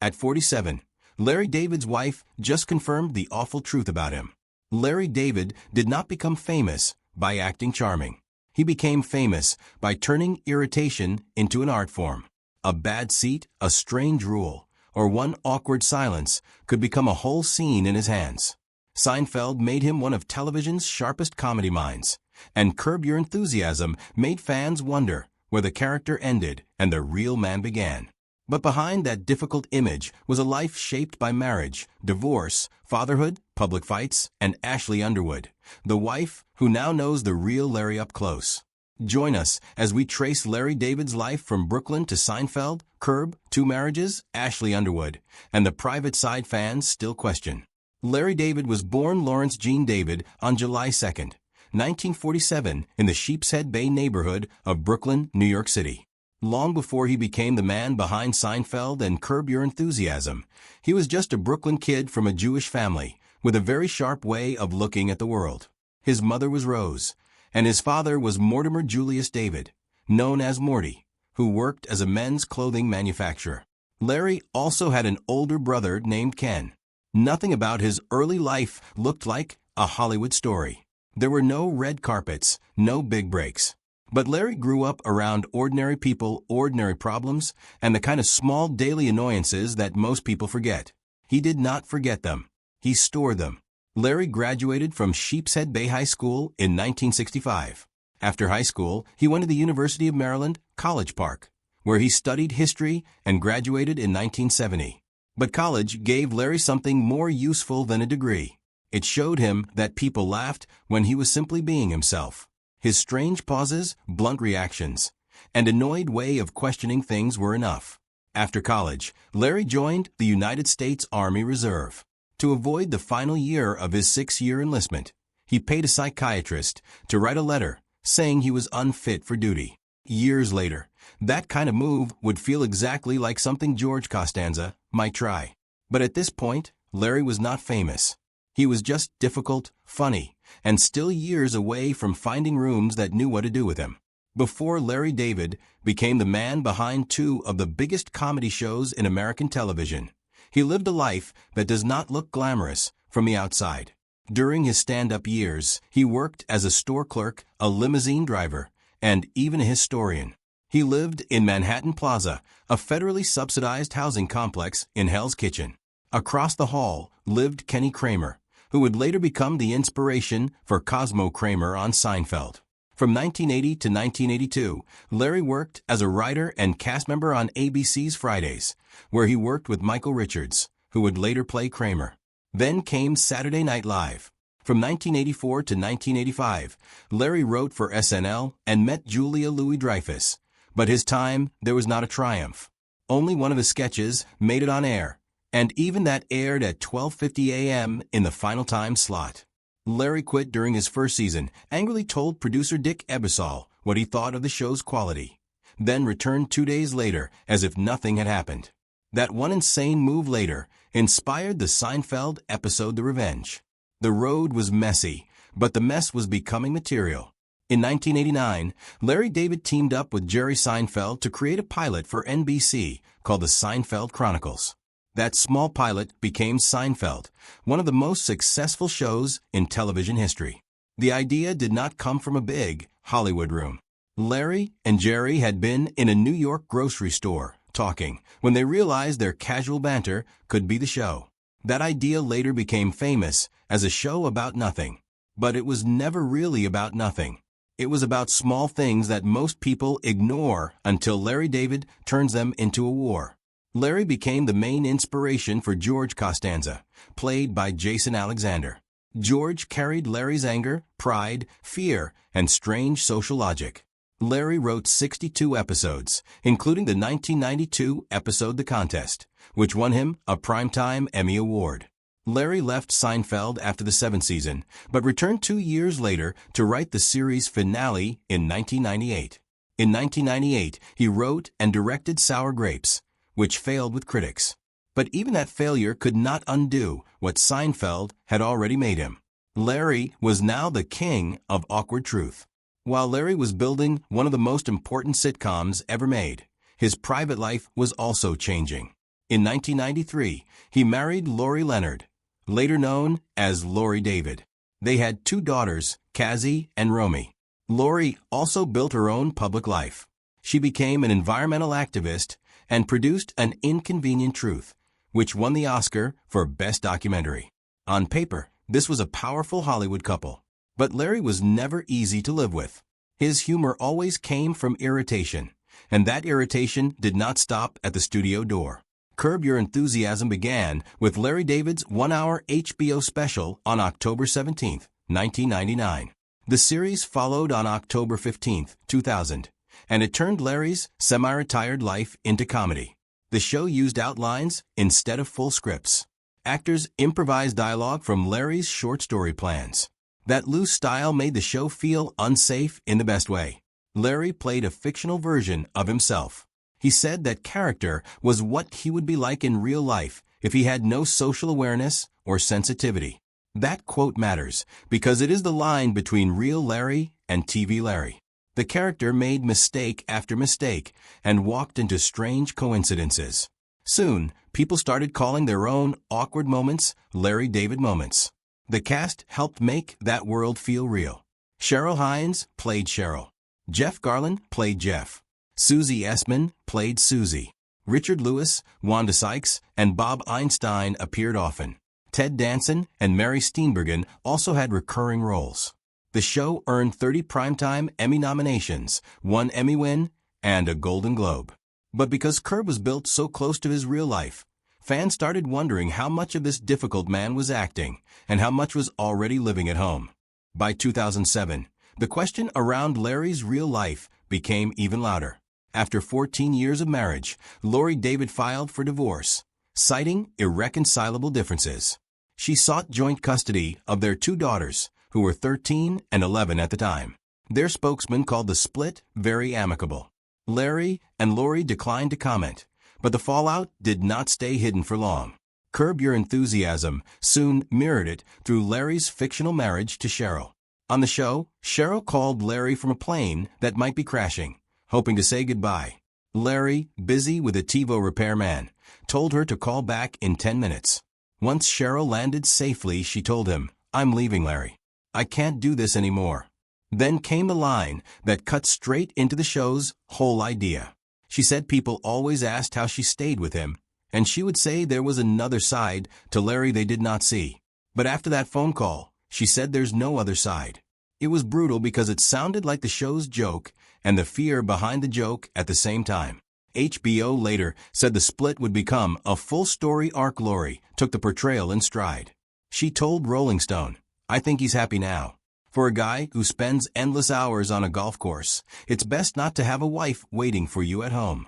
At 47, Larry David's wife just confirmed the awful truth about him. Larry David did not become famous by acting charming. He became famous by turning irritation into an art form. A bad seat, a strange rule, or one awkward silence could become a whole scene in his hands. Seinfeld made him one of television's sharpest comedy minds, and Curb Your Enthusiasm made fans wonder where the character ended and the real man began. But behind that difficult image was a life shaped by marriage, divorce, fatherhood, public fights, and Ashley Underwood, the wife who now knows the real Larry up close. Join us as we trace Larry David's life from Brooklyn to Seinfeld, Curb, 2 marriages, Ashley Underwood, and the private side fans still question. Larry David was born Lawrence Gene David on July 2, 1947, in the Sheepshead Bay neighborhood of Brooklyn, New York City. Long before he became the man behind Seinfeld and Curb Your Enthusiasm, he was just a Brooklyn kid from a Jewish family with a very sharp way of looking at the world. His mother was Rose, and his father was Mortimer Julius David, known as Morty, who worked as a men's clothing manufacturer. Larry also had an older brother named Ken. Nothing about his early life looked like a Hollywood story. There were no red carpets, no big breaks. But Larry grew up around ordinary people, ordinary problems, and the kind of small daily annoyances that most people forget. He did not forget them. He stored them. Larry graduated from Sheepshead Bay High School in 1965. After high school, he went to the University of Maryland, College Park, where he studied history and graduated in 1970. But college gave Larry something more useful than a degree. It showed him that people laughed when he was simply being himself. His strange pauses, blunt reactions, and annoyed way of questioning things were enough. After college, Larry joined the United States Army Reserve. To avoid the final year of his 6-year enlistment, he paid a psychiatrist to write a letter saying he was unfit for duty. Years later, that kind of move would feel exactly like something George Costanza might try. But at this point, Larry was not famous. He was just difficult, funny, and still years away from finding rooms that knew what to do with him. Before Larry David became the man behind 2 of the biggest comedy shows in American television, he lived a life that does not look glamorous from the outside. During his stand-up years, he worked as a store clerk, a limousine driver, and even a historian. He lived in Manhattan Plaza, a federally subsidized housing complex in Hell's Kitchen. Across the hall lived Kenny Kramer, who would later become the inspiration for Cosmo Kramer on Seinfeld. From 1980 to 1982, Larry worked as a writer and cast member on ABC's Fridays, where he worked with Michael Richards, who would later play Kramer. Then came Saturday Night Live. From 1984 to 1985, Larry wrote for SNL and met Julia Louis-Dreyfus, but his time there was not a triumph. Only one of his sketches made it on air, and even that aired at 12:50 a.m. in the final time slot. Larry quit during his first season, angrily told producer Dick Ebersol what he thought of the show's quality, then returned 2 days later as if nothing had happened. That one insane move later inspired the Seinfeld episode The Revenge. The road was messy, but the mess was becoming material. In 1989, Larry David teamed up with Jerry Seinfeld to create a pilot for NBC called The Seinfeld Chronicles. That small pilot became Seinfeld, one of the most successful shows in television history. The idea did not come from a big Hollywood room. Larry and Jerry had been in a New York grocery store talking when they realized their casual banter could be the show. That idea later became famous as a show about nothing. But it was never really about nothing. It was about small things that most people ignore until Larry David turns them into a war. Larry became the main inspiration for George Costanza, played by Jason Alexander. George carried Larry's anger, pride, fear, and strange social logic. Larry wrote 62 episodes, including the 1992 episode The Contest, which won him a Primetime Emmy Award. Larry left Seinfeld after the 7th season, but returned 2 years later to write the series finale in 1998. In 1998, he wrote and directed Sour Grapes, which failed with critics. But even that failure could not undo what Seinfeld had already made him. Larry was now the king of awkward truth. While Larry was building one of the most important sitcoms ever made, his private life was also changing. In 1993, he married Lori Leonard, later known as Lori David. They had 2 daughters, Cassie and Romy. Lori also built her own public life. She became an environmental activist and produced An Inconvenient Truth, which won the Oscar for Best Documentary. On paper, this was a powerful Hollywood couple. But Larry was never easy to live with. His humor always came from irritation, and that irritation did not stop at the studio door. Curb Your Enthusiasm began with Larry David's 1-hour HBO special on October 17, 1999. The series followed on October 15, 2000, and it turned Larry's semi-retired life into comedy. The show used outlines instead of full scripts. Actors improvised dialogue from Larry's short story plans. That loose style made the show feel unsafe in the best way. Larry played a fictional version of himself. He said that character was what he would be like in real life if he had no social awareness or sensitivity. That quote matters because it is the line between real Larry and TV Larry. The character made mistake after mistake and walked into strange coincidences. Soon, people started calling their own awkward moments Larry David moments. The cast helped make that world feel real. Cheryl Hines played Cheryl. Jeff Garlin played Jeff. Susie Essman played Susie. Richard Lewis, Wanda Sykes, and Bob Einstein appeared often. Ted Danson and Mary Steenburgen also had recurring roles. The show earned 30 Primetime Emmy nominations, 1 Emmy win, and a Golden Globe. But because Curb was built so close to his real life, fans started wondering how much of this difficult man was acting and how much was already living at home. By 2007, the question around Larry's real life became even louder. After 14 years of marriage, Lori David filed for divorce, citing irreconcilable differences. She sought joint custody of their 2 daughters, who were 13 and 11 at the time. Their spokesman called the split very amicable. Larry and Lori declined to comment, but the fallout did not stay hidden for long. Curb Your Enthusiasm soon mirrored it through Larry's fictional marriage to Cheryl. On the show, Cheryl called Larry from a plane that might be crashing, hoping to say goodbye. Larry, busy with a TiVo repairman, told her to call back in 10 minutes. Once Cheryl landed safely, she told him, "I'm leaving, Larry. I can't do this anymore." Then came a line that cut straight into the show's whole idea. She said people always asked how she stayed with him, and she would say there was another side to Larry they did not see. But after that phone call, she said there's no other side. It was brutal because it sounded like the show's joke and the fear behind the joke at the same time. HBO later said the split would become a full story arc. Lori took the portrayal in stride. She told Rolling Stone, "I think he's happy now. For a guy who spends endless hours on a golf course, it's best not to have a wife waiting for you at home."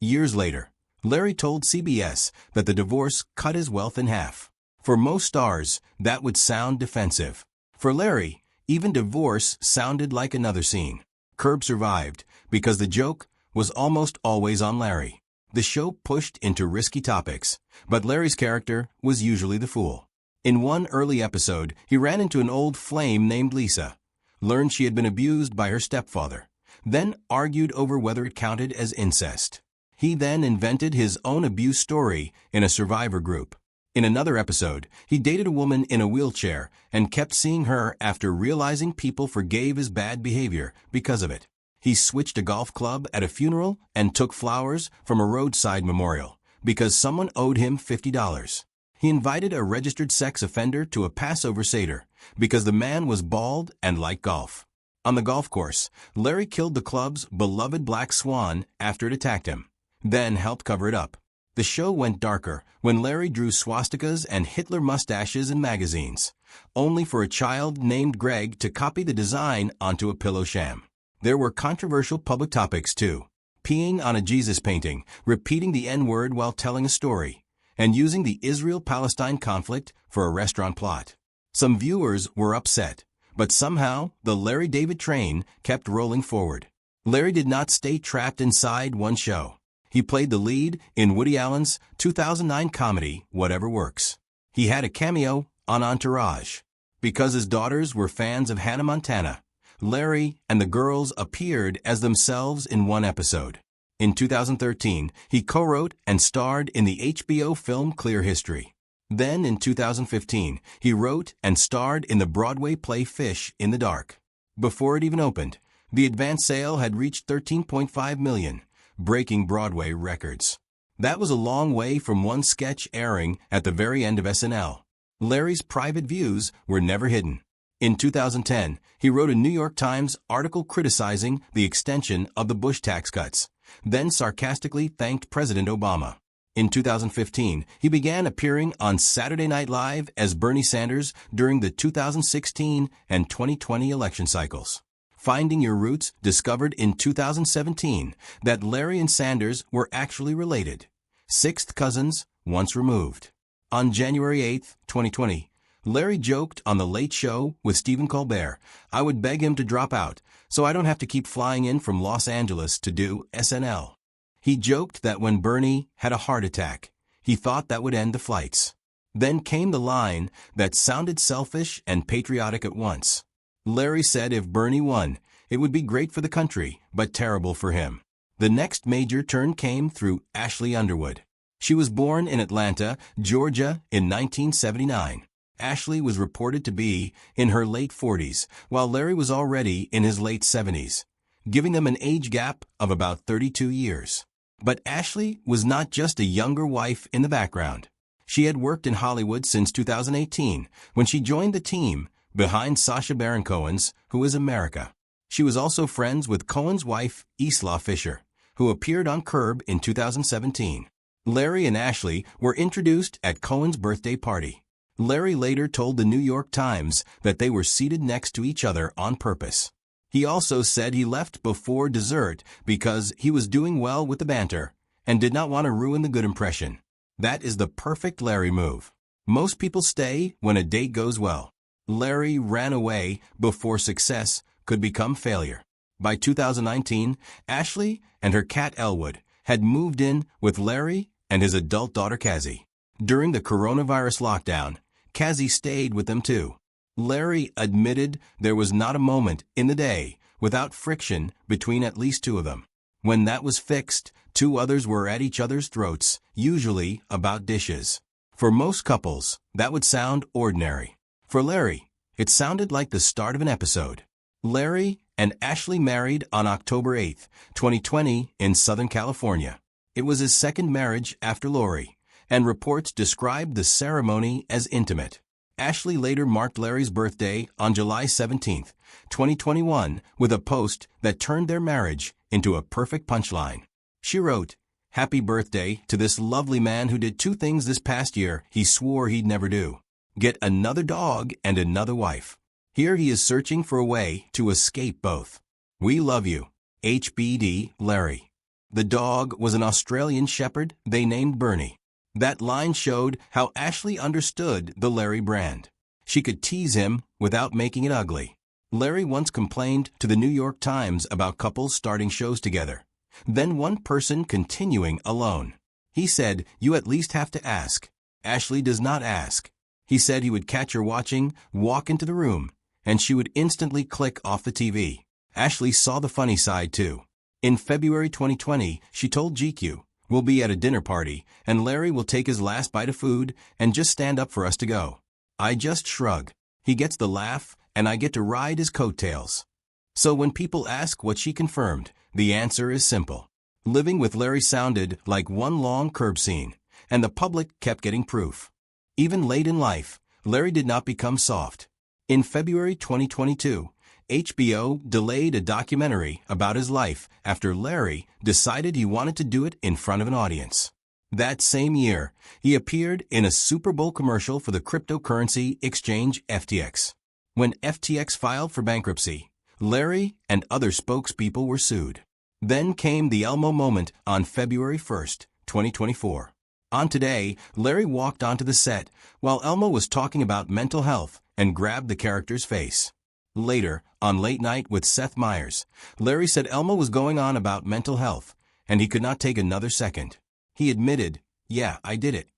Years later, Larry told CBS that the divorce cut his wealth in half. For most stars, that would sound defensive. For Larry, even divorce sounded like another scene. Curb survived because the joke was almost always on Larry. The show pushed into risky topics, but Larry's character was usually the fool. In one early episode, he ran into an old flame named Lisa, learned she had been abused by her stepfather, then argued over whether it counted as incest. He then invented his own abuse story in a survivor group. In another episode, he dated a woman in a wheelchair and kept seeing her after realizing people forgave his bad behavior because of it. He switched a golf club at a funeral and took flowers from a roadside memorial because someone owed him $50. He invited a registered sex offender to a Passover Seder because the man was bald and liked golf. On the golf course, Larry killed the club's beloved black swan after it attacked him, then helped cover it up. The show went darker when Larry drew swastikas and Hitler mustaches in magazines, only for a child named Greg to copy the design onto a pillow sham. There were controversial public topics too: peeing on a Jesus painting, repeating the N-word while telling a story, and using the Israel-Palestine conflict for a restaurant plot. Some viewers were upset, but somehow the Larry David train kept rolling forward. Larry did not stay trapped inside one show. He played the lead in Woody Allen's 2009 comedy, Whatever Works. He had a cameo on Entourage. Because his daughters were fans of Hannah Montana, Larry and the girls appeared as themselves in one episode. In 2013, he co-wrote and starred in the HBO film Clear History. Then, in 2015, he wrote and starred in the Broadway play Fish in the Dark. Before it even opened, the advance sale had reached $13.5 million, breaking Broadway records. That was a long way from one sketch airing at the very end of SNL. Larry's private views were never hidden. In 2010, he wrote a New York Times article criticizing the extension of the Bush tax cuts, then sarcastically thanked President Obama. In 2015, he began appearing on Saturday Night Live as Bernie Sanders during the 2016 and 2020 election cycles. Finding Your Roots discovered in 2017 that Larry and Sanders were actually related, sixth cousins once removed. On January 8, 2020, Larry joked on The Late Show with Stephen Colbert, "I would beg him to drop out, so I don't have to keep flying in from Los Angeles to do SNL." He joked that when Bernie had a heart attack, he thought that would end the flights. Then came the line that sounded selfish and patriotic at once. Larry said if Bernie won, it would be great for the country, but terrible for him. The next major turn came through Ashley Underwood. She was born in Atlanta, Georgia in 1979. Ashley was reported to be in her late 40s, while Larry was already in his late 70s, giving them an age gap of about 32 years. But Ashley was not just a younger wife in the background. She had worked in Hollywood since 2018, when she joined the team behind Sacha Baron Cohen's Who is America. She was also friends with Cohen's wife, Isla Fisher, who appeared on Curb in 2017. Larry and Ashley were introduced at Cohen's birthday party. Larry later told the New York Times that they were seated next to each other on purpose. He also said he left before dessert because he was doing well with the banter and did not want to ruin the good impression. That is the perfect Larry move. Most people stay when a date goes well. Larry ran away before success could become failure. By 2019, Ashley and her cat Elwood had moved in with Larry and his adult daughter Cassie. During the coronavirus lockdown, Cassie stayed with them too. Larry admitted there was not a moment in the day without friction between at least two of them. When that was fixed, two others were at each other's throats, usually about dishes. For most couples, that would sound ordinary. For Larry, it sounded like the start of an episode. Larry and Ashley married on October 8, 2020 in Southern California. It was his second marriage after Lori, and reports described the ceremony as intimate. Ashley later marked Larry's birthday on July 17, 2021, with a post that turned their marriage into a perfect punchline. She wrote, "Happy birthday to this lovely man who did two things this past year he swore he'd never do. Get another dog and another wife. Here he is searching for a way to escape both. We love you. HBD, Larry." The dog was an Australian shepherd they named Bernie. That line showed how Ashley understood the Larry brand. She could tease him without making it ugly. Larry once complained to the New York Times about couples starting shows together, then one person continuing alone. He said, "You at least have to ask." Ashley does not ask. He said he would catch her watching, walk into the room, and she would instantly click off the TV. Ashley saw the funny side too. In February 2020, she told GQ, "We'll be at a dinner party, and Larry will take his last bite of food and just stand up for us to go. I just shrug. He gets the laugh, and I get to ride his coattails." So when people ask what she confirmed, the answer is simple. Living with Larry sounded like one long Curb scene, and the public kept getting proof. Even late in life, Larry did not become soft. In February 2022, HBO delayed a documentary about his life after Larry decided he wanted to do it in front of an audience. That same year, he appeared in a Super Bowl commercial for the cryptocurrency exchange FTX. When FTX filed for bankruptcy, Larry and other spokespeople were sued. Then came the Elmo moment on February 1, 2024. On Today, Larry walked onto the set while Elmo was talking about mental health and grabbed the character's face. Later, on Late Night with Seth Meyers, Larry said Elmo was going on about mental health, and he could not take another second. He admitted, "Yeah, I did it."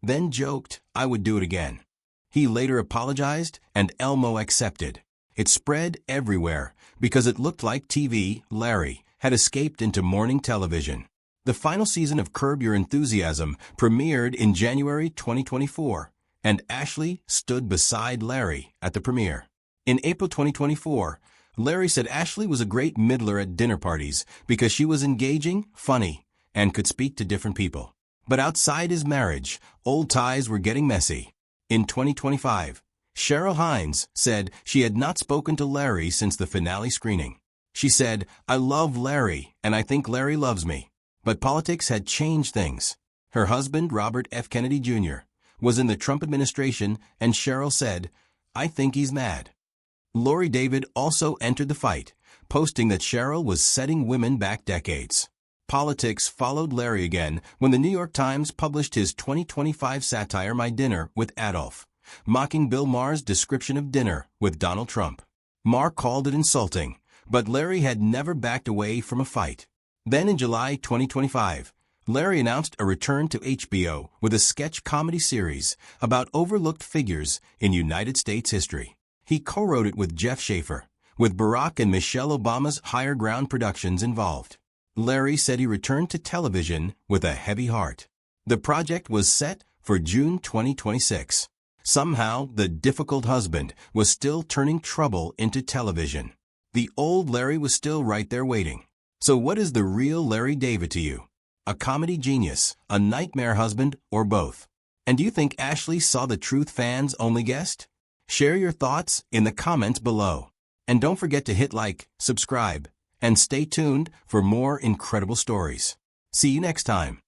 Then joked, "I would do it again." He later apologized, and Elmo accepted. It spread everywhere because it looked like TV Larry had escaped into morning television. The final season of Curb Your Enthusiasm premiered in January 2024, and Ashley stood beside Larry at the premiere. In April 2024, Larry said Ashley was a great middler at dinner parties because she was engaging, funny, and could speak to different people. But outside his marriage, old ties were getting messy. In 2025, Cheryl Hines said she had not spoken to Larry since the finale screening. She said, "I love Larry, and I think Larry loves me." But politics had changed things. Her husband, Robert F. Kennedy Jr., was in the Trump administration, and Cheryl said, "I think he's mad." Lori David also entered the fight, posting that Cheryl was setting women back decades. Politics followed Larry again when the New York Times published his 2025 satire My Dinner with Adolf, mocking Bill Maher's description of dinner with Donald Trump. Maher called it insulting, but Larry had never backed away from a fight. Then in July 2025, Larry announced a return to HBO with a sketch comedy series about overlooked figures in United States history. He co-wrote it with Jeff Schaffer, with Barack and Michelle Obama's Higher Ground Productions involved. Larry said he returned to television with a heavy heart. The project was set for June 2026. Somehow, the difficult husband was still turning trouble into television. The old Larry was still right there waiting. So what is the real Larry David to you? A comedy genius, a nightmare husband, or both? And do you think Ashley saw the truth fans only guessed? Share your thoughts in the comments below. And don't forget to hit like, subscribe, and stay tuned for more incredible stories. See you next time.